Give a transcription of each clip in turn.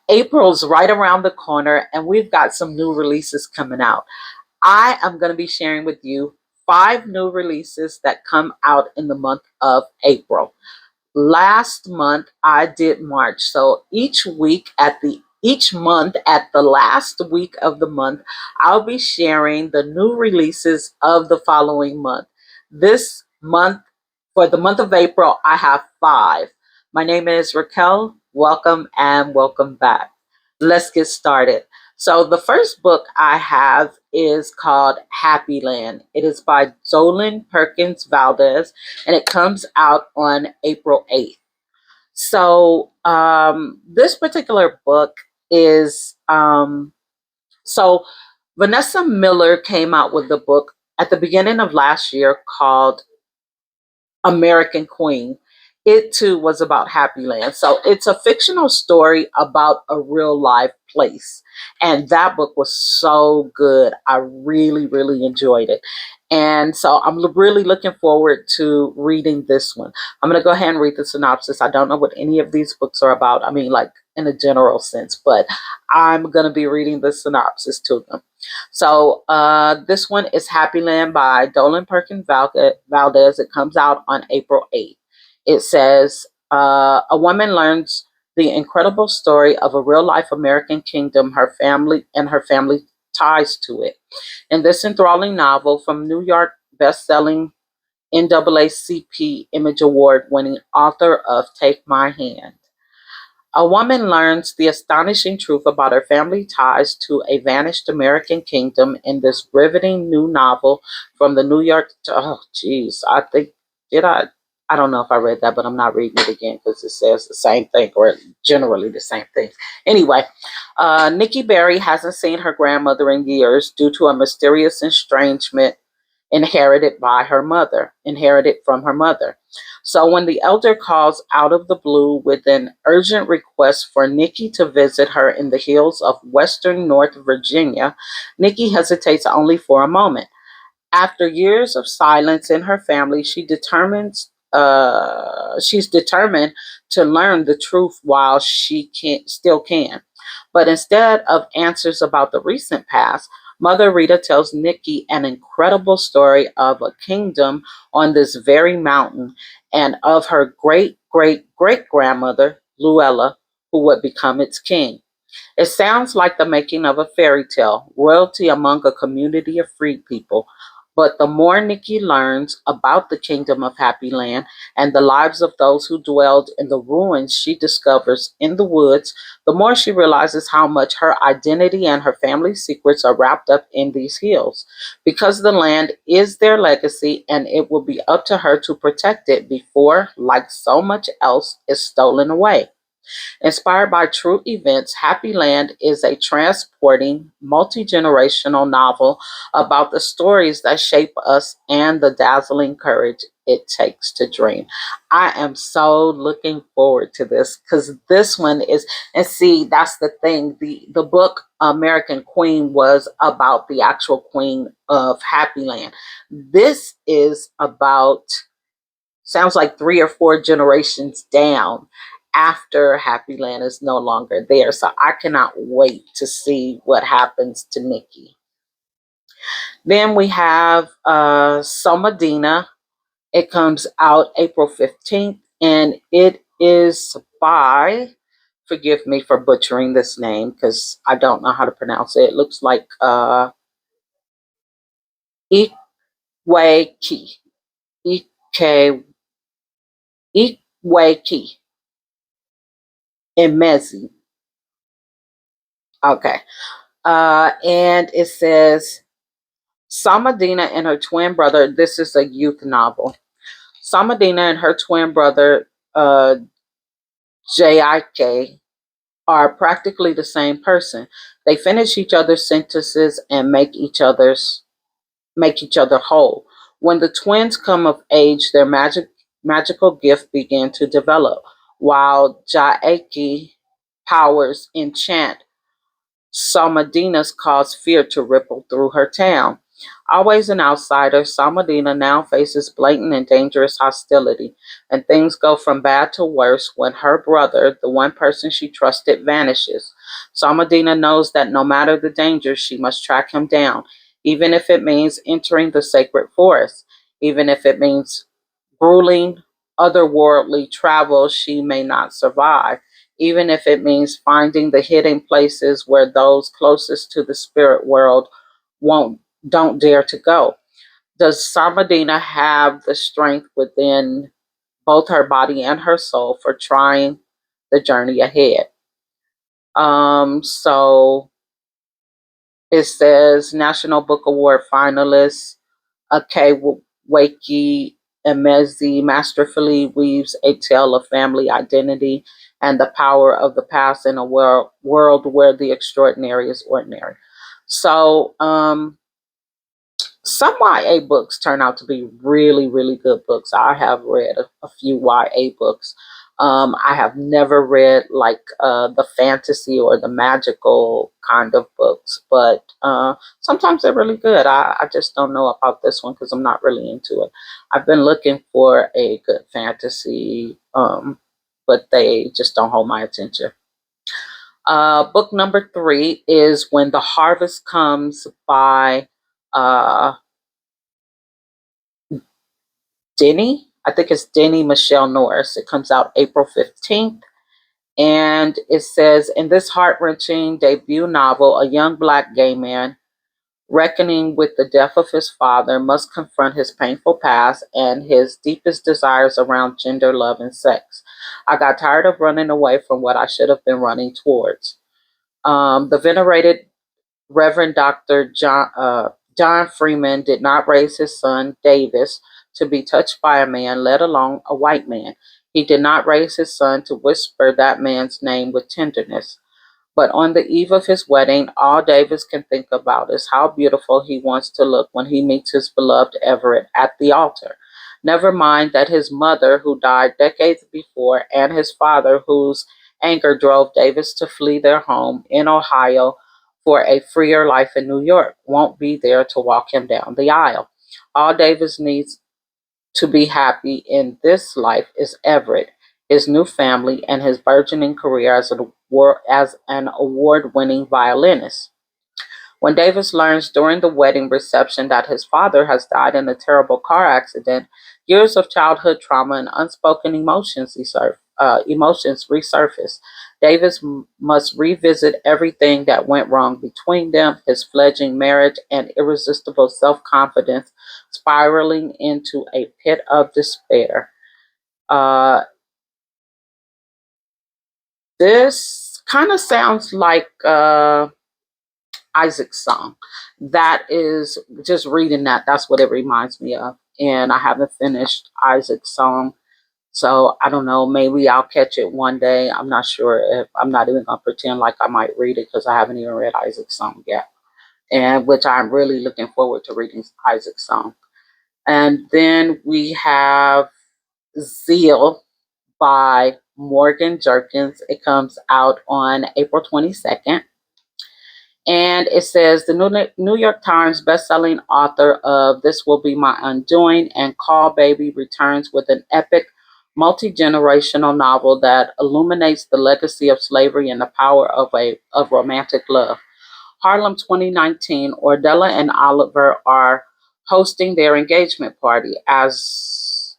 April's right around the corner, and we've got some new releases coming out. I am going to be sharing with you 5 new releases that come out in the month of April. Last month I did March. So each month at the last week of the month, I'll be sharing the new releases of the following month. This month, for the month of April, I have 5. My name is Raquel. Welcome and welcome back. Let's get started. So the first book I have is called Happy Land. It is by Dolan Perkins Valdez, and it comes out on April 8th. So this particular book is so Vanessa Miller came out with the book at the beginning of last year called American Queen. It too was about Happy Land. So it's a fictional story about a real life place. And that book was so good. I really, really enjoyed it. And so I'm really looking forward to reading this one. I'm going to go ahead and read the synopsis. I don't know what any of these books are about. I mean, like in a general sense, but I'm going to be reading the synopsis to them. So this one is Happy Land by Dolan Perkins Valdez. It comes out on April 8th. It says a woman learns the incredible story of a real life American kingdom, her family ties to it. In this enthralling novel from New York best-selling NAACP Image Award winning author of Take My Hand. A woman learns the astonishing truth about her family ties to a vanished American kingdom in this riveting new novel from the New York. Oh, geez, I think did I don't know if I read that, but I'm not reading it again because it says the same thing or generally the same thing. Anyway, Nikki Berry hasn't seen her grandmother in years due to a mysterious estrangement inherited from her mother. So when the elder calls out of the blue with an urgent request for Nikki to visit her in the hills of western North Virginia, Nikki hesitates only for a moment. After years of silence in her family, she's determined to learn the truth while she still can. But instead of answers about the recent past, Mother Rita tells Nikki an incredible story of a kingdom on this very mountain and of her great great great grandmother, Luella, who would become its king. It sounds like the making of a fairy tale, royalty among a community of free people. But the more Nikki learns about the kingdom of Happy Land and the lives of those who dwelled in the ruins she discovers in the woods, the more she realizes how much her identity and her family's secrets are wrapped up in these hills. Because the land is their legacy and it will be up to her to protect it before, like so much else, is stolen away. Inspired by true events, Happy Land is a transporting, multi generational novel about the stories that shape us and the dazzling courage it takes to dream. I am so looking forward to this because this one is, and see, that's the thing. The book American Queen was about the actual queen of Happy Land. This is about sounds like 3 or 4 generations down after Happy Land is no longer there. So I cannot wait to see what happens to Nikki. Then we have Somadina. It comes out April 15th, and it is by, forgive me for butchering this name because I don't know how to pronounce it. It looks like Ikweki. Ike, Ikweki Emezi. Okay. And it says Samadina and her twin brother. This is a youth novel. Samadina and her twin brother, J.I.K., are practically the same person. They finish each other's sentences and make each other whole. When the twins come of age, their magical gift began to develop, while Jaeki powers enchant Salmadinas caused fear to ripple through her town. Always an outsider, Salmadina now faces blatant and dangerous hostility, and things go from bad to worse when her brother, the one person she trusted, vanishes. Salmadina knows that no matter the dangers, she must track him down, even if it means entering the sacred forest, even if it means grueling, otherworldly travel she may not survive, even if it means finding the hidden places where those closest to the spirit world won't don't dare to go. Does Samadina have the strength within both her body and her soul for trying the journey ahead? So it says National Book Award finalist Akay Wakey Emezi masterfully weaves a tale of family identity and the power of the past in a world where the extraordinary is ordinary. So, some YA books turn out to be really, really good books. I have read a few YA books. I have never read like the fantasy or the magical kind of books, but sometimes they're really good. I just don't know about this one because I'm not really into it. I've been looking for a good fantasy, but they just don't hold my attention. Book number 3 is When the Harvest Comes by uh, Denny. I think it's Denny Michelle Norris. It comes out April 15th. And it says, in this heart wrenching debut novel, a young black gay man, reckoning with the death of his father, must confront his painful past and his deepest desires around gender, love, and sex. I got tired of running away from what I should have been running towards. The venerated Reverend Dr. John Freeman did not raise his son, Davis, to be touched by a man, let alone a white man. He did not raise his son to whisper that man's name with tenderness. But on the eve of his wedding, all Davis can think about is how beautiful he wants to look when he meets his beloved Everett at the altar. Never mind that his mother, who died decades before, and his father, whose anger drove Davis to flee their home in Ohio for a freer life in New York, won't be there to walk him down the aisle. All Davis needs to be happy in this life is Everett, his new family, and his burgeoning career as an award winning violinist. When Davis learns during the wedding reception that his father has died in a terrible car accident, years of childhood trauma and unspoken emotions resurface. Davis must revisit everything that went wrong between them, his fledgling marriage, and irresistible self confidence spiraling into a pit of despair. Uh, this kind of sounds like Isaac's song. That is just reading that. That's what it reminds me of. And I haven't finished Isaac's song, so I don't know. Maybe I'll catch it one day. I'm not sure if I'm not even gonna pretend like I might read it because I haven't even read Isaac's song yet. And which I'm really looking forward to reading Isaac's song. And then we have Zeal by Morgan Jerkins. It comes out on April 22nd. And it says the New York Times bestselling author of This Will Be My Undoing and Call Baby returns with an epic multi generational novel that illuminates the legacy of slavery and the power of romantic love. Harlem 2019, Ordella and Oliver are hosting their engagement party. As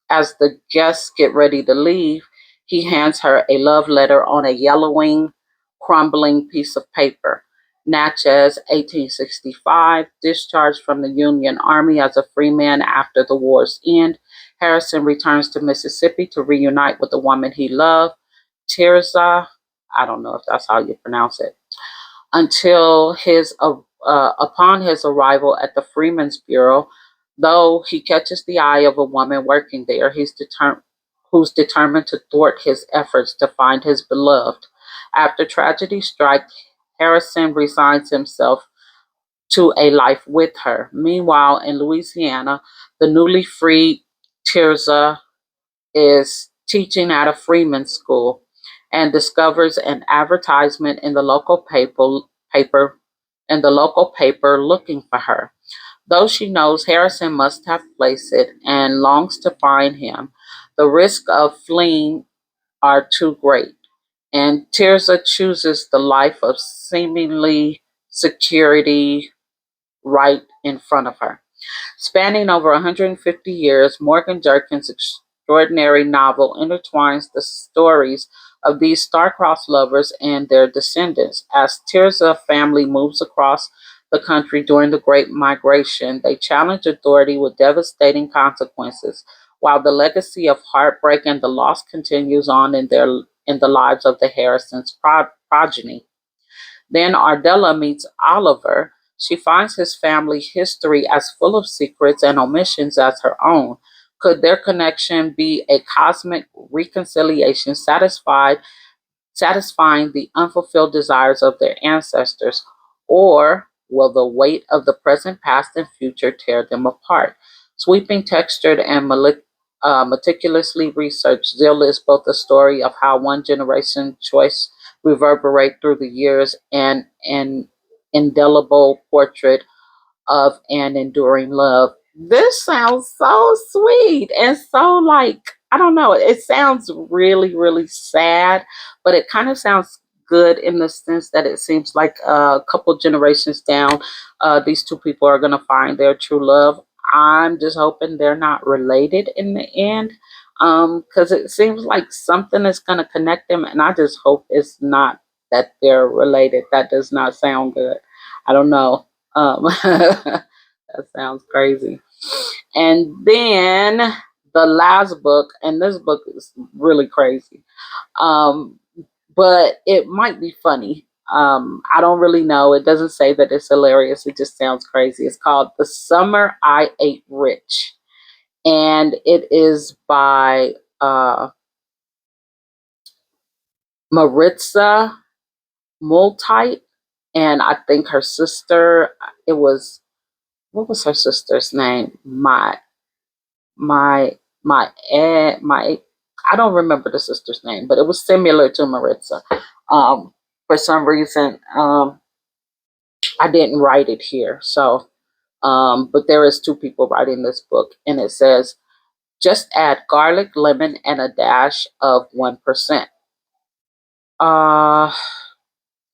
the guests get ready to leave, he hands her a love letter on a yellowing, crumbling piece of paper. Natchez, 1865, discharged from the Union Army as a free man after the war's end. Harrison returns to Mississippi to reunite with the woman he loved, Tirza. I don't know if that's how you pronounce it. Upon his arrival at the Freedmen's Bureau, though he catches the eye of a woman working there, who's determined to thwart his efforts to find his beloved. After tragedy strikes, Harrison resigns himself to a life with her. Meanwhile, in Louisiana, the newly freed Tirza is teaching at a freedmen's school and discovers an advertisement in the local paper looking for her. Though she knows Harrison must have placed it and longs to find him, the risk of fleeing are too great, and Tirza chooses the life of seemingly security right in front of her. Spanning over 150 years, Morgan Jerkins' extraordinary novel intertwines the stories of these star-crossed lovers and their descendants. As Tirza family moves across the country during the Great Migration, they challenge authority with devastating consequences, while the legacy of heartbreak and the loss continues on in the lives of the Harrisons' progeny. Then Ardella meets Oliver. She finds his family history as full of secrets and omissions as her own. Could their connection be a cosmic reconciliation satisfying the unfulfilled desires of their ancestors? Or will the weight of the present, past, and future tear them apart? Sweeping, textured, and meticulously researched, Zilla is both a story of how one generation choice reverberate through the years and an indelible portrait of an enduring love. This sounds so sweet and so like, I don't know, it sounds really, really sad, but it kind of sounds good in the sense that it seems like a couple generations down, these two people are going to find their true love. I'm just hoping they're not related in the end, because it seems like something is going to connect them, and I just hope it's not that they're related. That does not sound good. I don't know. That sounds crazy. And then the last book, and this book is really crazy, um, but it might be funny. I don't really know. It doesn't say that it's hilarious. It just sounds crazy. It's called The Summer I Ate Rich, and it is by Maritza Multite, and I think her sister. It was, what was her sister's name? My my I don't remember the sister's name, but it was similar to Maritza. For some reason, I didn't write it here. So, but there is two people writing this book, and it says just add garlic, lemon, and a dash of 1%. Uh,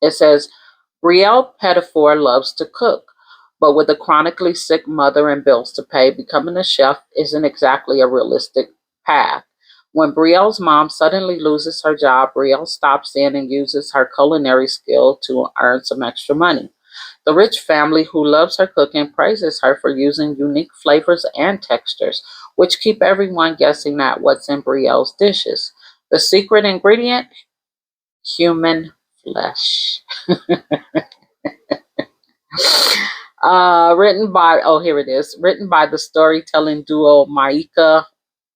it says Brielle Pettifor loves to cook, but with a chronically sick mother and bills to pay, becoming a chef isn't exactly a realistic path. When Brielle's mom suddenly loses her job, Brielle stops in and uses her culinary skill to earn some extra money. The rich family who loves her cooking praises her for using unique flavors and textures, which keep everyone guessing at what's in Brielle's dishes. The secret ingredient? Human flesh. Written by, oh, here it is. Written by the storytelling duo Maika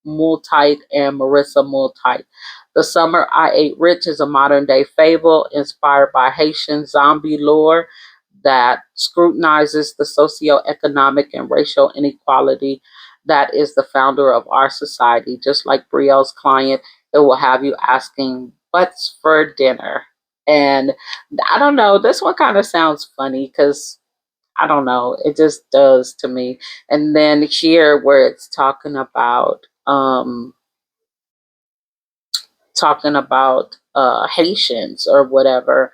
Multite and Marissa Multite. The Summer I Ate Rich is a modern day fable inspired by Haitian zombie lore that scrutinizes the socioeconomic and racial inequality that is the founder of our society. Just like Brielle's client, it will have you asking, what's for dinner? And I don't know, this one kind of sounds funny because I don't know, it just does to me. And then here where it's talking about Haitians or whatever.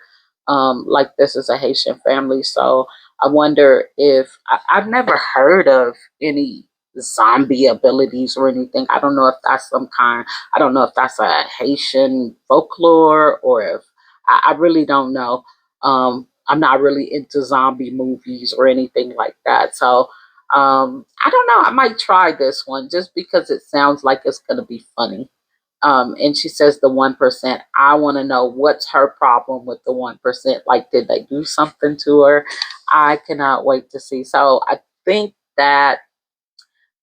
Like this is a Haitian family, so I wonder if I've never heard of any zombie abilities or anything. I don't know if that's some kind. I don't know if that's a Haitian folklore or if I really don't know. I'm not really into zombie movies or anything like that, so I don't know. I might try this one just because it sounds like it's gonna be funny. And she says the 1%. I want to know what's her problem with the 1%. Like, did they do something to her? I cannot wait to see. So I think that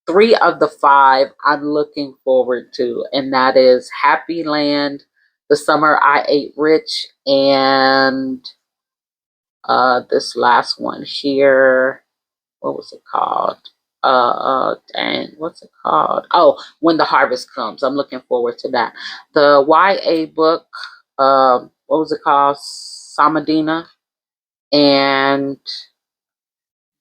three of the five I'm looking forward to, and that is Happy Land, The Summer I Ate Rich, and this last one here. What was it called? Dang, what's it called? Oh, When the Harvest Comes. I'm looking forward to that. The YA book, what was it called? Samadina. And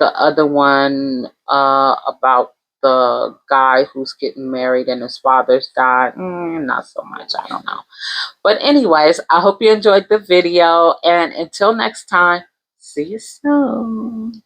The other one about the guy who's getting married and his father's died, not so much. I don't know. But anyways, I hope you enjoyed the video. And until next time, see you soon.